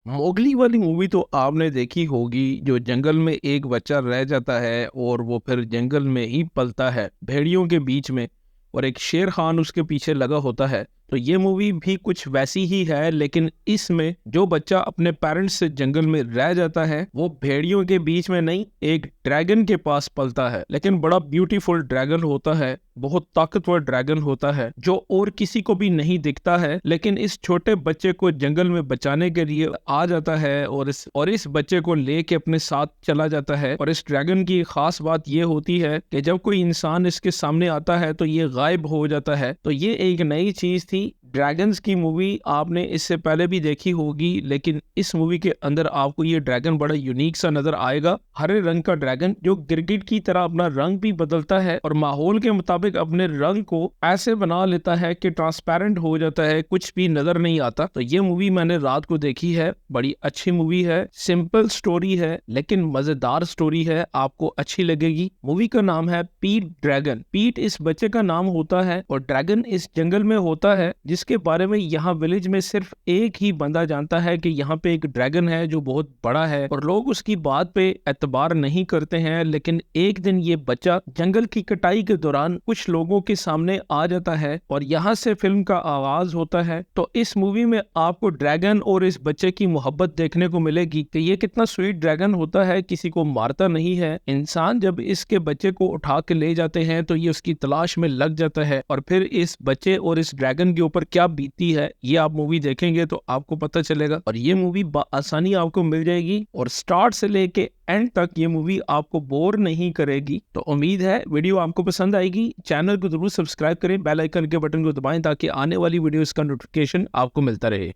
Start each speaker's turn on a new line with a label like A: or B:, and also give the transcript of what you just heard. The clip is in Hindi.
A: मोगली वाली मूवी तो आपने देखी होगी, जो जंगल में एक बच्चा रह जाता है और वो फिर जंगल में ही पलता है भेड़ियों के बीच में, और एक शेर खान उसके पीछे लगा होता है। तो ये मूवी भी कुछ वैसी ही है, लेकिन इसमें जो बच्चा अपने पेरेंट्स से जंगल में रह जाता है वो भेड़ियों के बीच में नहीं, एक ड्रैगन के पास पलता है। लेकिन बड़ा ब्यूटीफुल ड्रैगन होता है, बहुत ताकतवर ड्रैगन होता है जो और किसी को भी नहीं दिखता है, लेकिन इस छोटे बच्चे को जंगल में बचाने के लिए आ जाता है और इस बच्चे को लेके अपने साथ चला जाता है। और इस ड्रैगन की खास बात ये होती है कि जब कोई इंसान इसके सामने आता है तो ये गायब हो जाता है। तो ये एक नई चीज थी। ड्रैगन्स की मूवी आपने इससे पहले भी देखी होगी, लेकिन इस मूवी के अंदर आपको ये ड्रैगन बड़ा यूनिक सा नजर आएगा। हरे रंग का ड्रैगन जो गिरगिट की तरह अपना रंग भी बदलता है और माहौल के मुताबिक अपने रंग को ऐसे बना लेता है कि ट्रांसपेरेंट हो जाता है, कुछ भी नजर नहीं आता। तो ये मूवी मैंने रात को देखी है, बड़ी अच्छी मूवी है। सिंपल स्टोरी है लेकिन मजेदार स्टोरी है, आपको अच्छी लगेगी। मूवी का नाम है पीट ड्रैगन। पीट इस बच्चे का नाम होता है और ड्रैगन इस जंगल में होता है, जिसके बारे में यहाँ विलेज में सिर्फ एक ही बंदा जानता है कि यहाँ पे एक ड्रैगन है जो बहुत बड़ा है, और लोग उसकी बात पे एतबार नहीं करते हैं। लेकिन एक दिन ये बच्चा जंगल की कटाई के दौरान कुछ लोगों के सामने आ जाता है और यहाँ से फिल्म का आगाज होता है। तो इस मूवी में आपको ड्रैगन और इस बच्चे की मोहब्बत देखने को मिलेगी कि ये कितना स्वीट ड्रैगन होता है, किसी को मारता नहीं है। इंसान जब इसके बच्चे को उठा के ले जाते हैं तो ये उसकी तलाश में लग जाता है, और फिर इस बच्चे और इस ड्रैगन के ऊपर क्या बीतती है ये आप मूवी देखेंगे तो आपको पता चलेगा। और ये मूवी आसानी आपको मिल जाएगी और स्टार्ट से लेके एंड तक ये मूवी आपको बोर नहीं करेगी। तो उम्मीद है वीडियो आपको पसंद आएगी। चैनल को जरूर सब्सक्राइब करें, बेल आइकन के बटन को दबाएं ताकि आने वाली वीडियोस का नोटिफिकेशन आपको मिलता रहे।